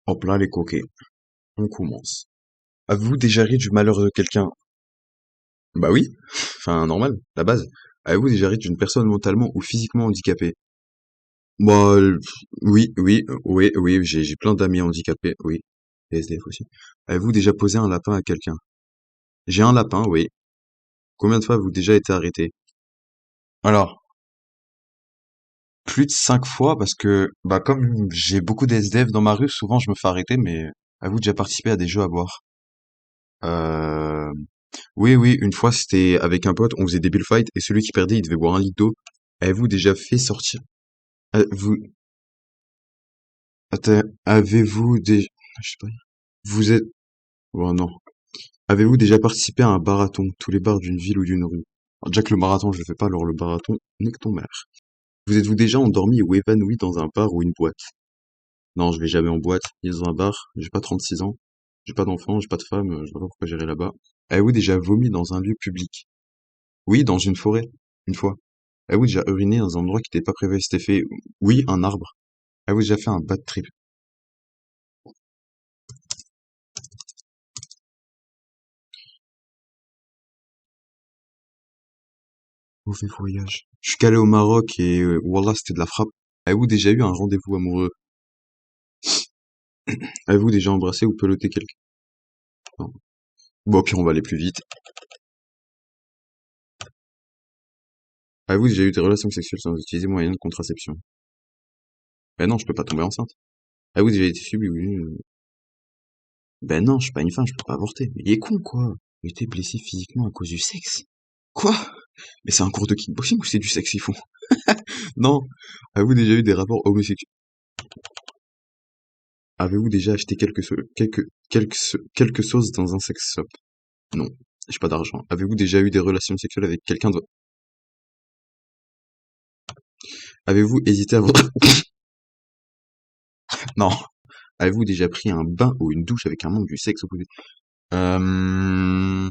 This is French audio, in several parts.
Hop là, les coquets. On commence. Avez-vous déjà ri du malheur de quelqu'un? Bah oui. Enfin, normal, la base. Avez-vous déjà ri d'une personne mentalement ou physiquement handicapée? Bah, oui, j'ai plein d'amis handicapés, oui. Et SDF aussi. Avez-vous déjà posé un lapin à quelqu'un? J'ai un lapin, oui. Combien de fois avez-vous déjà été arrêté? Alors, plus de 5 fois parce que, bah, comme j'ai beaucoup de SDF dans ma rue, souvent je me fais arrêter, mais avez-vous déjà participé à des jeux à boire? Euh, oui, une fois, c'était avec un pote, on faisait des bullfights et celui qui perdait, il devait boire 1 litre d'eau. Avez-vous déjà fait sortir? Vous, avez-vous déjà, je sais pas, vous êtes, oh non. Avez-vous déjà participé à un marathon, tous les bars d'une ville ou d'une rue? Alors, déjà que le marathon, je le fais pas, alors le marathon, nique ton mère. Vous êtes-vous déjà endormi ou évanoui dans un bar ou une boîte? Non, je vais jamais en boîte, ni dans un bar, j'ai pas 36 ans, j'ai pas d'enfant, j'ai pas de femme, je sais pas pourquoi j'irai là-bas. Avez-vous déjà vomi dans un lieu public? Oui, dans une forêt, une fois. Avez-vous déjà uriné dans un endroit qui n'était pas prévu à cet effet? Oui, un arbre. Avez-vous déjà fait un bad trip? Mauvais voyage. Je suis qu'allé au Maroc et Wallah, c'était de la frappe. Avez-vous déjà eu un rendez-vous amoureux? Avez-vous déjà embrassé ou peloté quelqu'un? Non. Bon, puis on va aller plus vite. Avez-vous déjà eu des relations sexuelles sans utiliser moyen de contraception? Ben non, je peux pas tomber enceinte. Avez-vous déjà été subi? Oui. Ben non, je suis pas une femme, je peux pas avorter. Mais il est con, quoi. Il était blessé physiquement à cause du sexe. Quoi? Mais c'est un cours de kickboxing ou c'est du sexe, ils font? Non. Avez-vous déjà eu des rapports homosexuels? Avez-vous déjà acheté quelque chose dans un sex shop? Non, j'ai pas d'argent. Avez-vous déjà eu des relations sexuelles avec quelqu'un d'autre? Avez-vous hésité à votre... Non. Avez-vous déjà pris un bain ou une douche avec un membre du sexe opposé? Euh...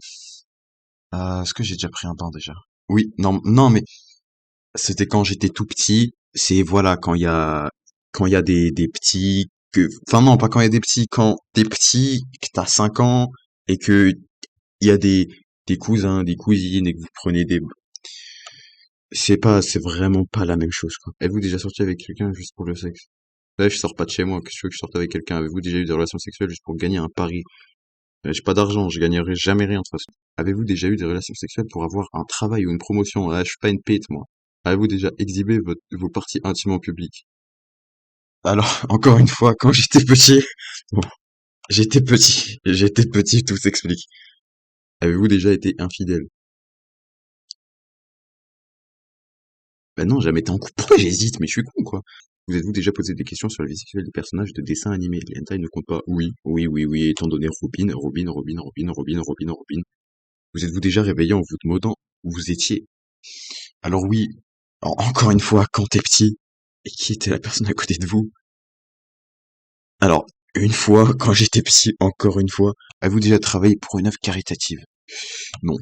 Est-ce que j'ai déjà pris un bain déjà? Oui, non, non, mais c'était quand j'étais tout petit. C'est voilà, quand il y a des petits que, enfin non, pas quand il y a des petits, quand t'es petit, que t'as 5 ans et que il y a des cousins, des cousines et que vous prenez des, c'est vraiment pas la même chose, quoi. Êtes-vous déjà sorti avec quelqu'un juste pour le sexe? Là, je sors pas de chez moi, que tu veux que je sorte avec quelqu'un? Avez-vous déjà eu des relations sexuelles juste pour gagner un pari? J'ai pas d'argent, je gagnerai jamais rien de toute façon. Avez-vous déjà eu des relations sexuelles pour avoir un travail ou une promotion? Ah, je suis pas une pute, moi. Avez-vous déjà exhibé vos parties intimes en public? Alors, encore une fois, quand j'étais petit, bon, j'étais petit, tout s'explique. Avez-vous déjà été infidèle? Ben non, jamais été en couple. Pourquoi j'hésite? Mais je suis con, quoi. Vous êtes-vous déjà posé des questions sur la vie sexuelle des personnages de dessins animés? Les hentai ne comptent pas. Oui, étant donné Robin. Vous êtes-vous déjà réveillé en vous demandant où vous étiez? Alors oui, encore une fois, quand t'es petit, et qui était la personne à côté de vous? Alors, une fois, quand j'étais petit, encore une fois, avez-vous déjà travaillé pour une œuvre caritative? Non.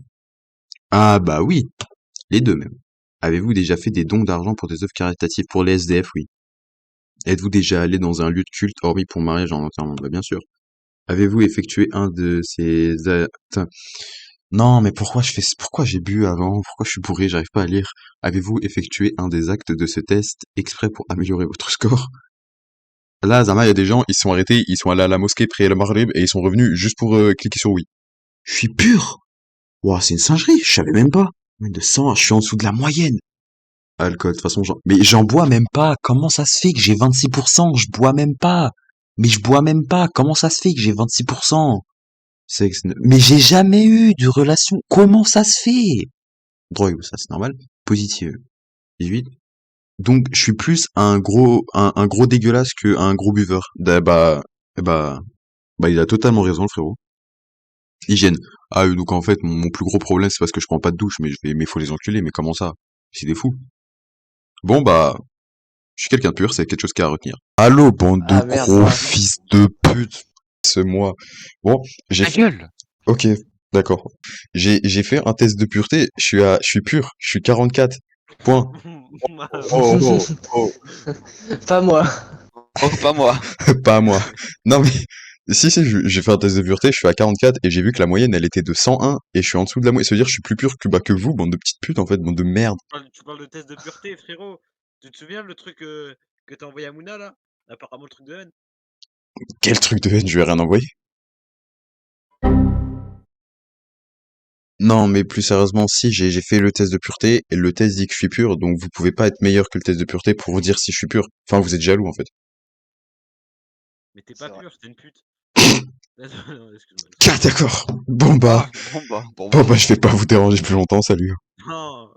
Ah bah oui, les deux même. Avez-vous déjà fait des dons d'argent pour des œuvres caritatives pour les SDF? Oui. Êtes-vous déjà allé dans un lieu de culte, hormis pour mariage en enterrement? Bah bien sûr. Avez-vous effectué un de ces actes? Non, mais pourquoi j'ai bu avant? Pourquoi je suis bourré? J'arrive pas à lire. Avez-vous effectué un des actes de ce test exprès pour améliorer votre score? Là, Zama, il y a des gens, ils sont arrêtés, ils sont allés à la mosquée prier le maghrib et ils sont revenus juste pour cliquer sur oui. Je suis pur. Ouah, c'est une singerie, je savais même pas. Mais de sang, je suis en dessous de la moyenne. Alcool, de toute façon, mais j'en bois même pas. Comment ça se fait que j'ai 26%? Je bois même pas. Mais je bois même pas. Comment ça se fait que j'ai 26%? Mais j'ai jamais eu de relation. Comment ça se fait? Drogue, ça c'est normal. Positive. 18. Donc je suis plus un gros dégueulasse qu'un gros buveur. Bah, il a totalement raison, le frérot. Hygiène. Ah, donc en fait, mon plus gros problème, c'est parce que je prends pas de douche, mais faut les enculer, mais comment ça? C'est des fous. Bon, bah, je suis quelqu'un de pur, c'est quelque chose qu'il y a à retenir. Allô, bande de Ah merde, gros ça. fils de pute. C'est moi. Bon, j'ai Ta fait, gueule! ok, d'accord. J'ai fait un test de pureté, je suis pur, je suis 44. Point. Oh, oh, oh, Pas moi. oh, pas moi. Pas moi. Non mais, si, j'ai fait un test de pureté, je suis à 44 et j'ai vu que la moyenne elle était de 101 et je suis en dessous de la moyenne. Ça veut dire que je suis plus pur que, bah, que vous, bande de petites putes en fait, bande de merde. Tu parles de test de pureté, frérot. Tu te souviens le truc, que tu envoyé à Mouna là? Apparemment le truc de haine. Quel truc de haine, je lui ai rien envoyé. Non mais plus sérieusement, si, j'ai fait le test de pureté et le test dit que je suis pur, donc vous pouvez pas être meilleur que le test de pureté pour vous dire si je suis pur. Enfin, vous êtes jaloux en fait. Mais tu C'est pas vrai. pur, c'était une pute. Non, excuse-moi, Ah excuse-moi. d'accord. Bon bah, Ah, bon bah, pour bon moi bah c'est je bon. vais pas vous déranger plus longtemps, salut. Non!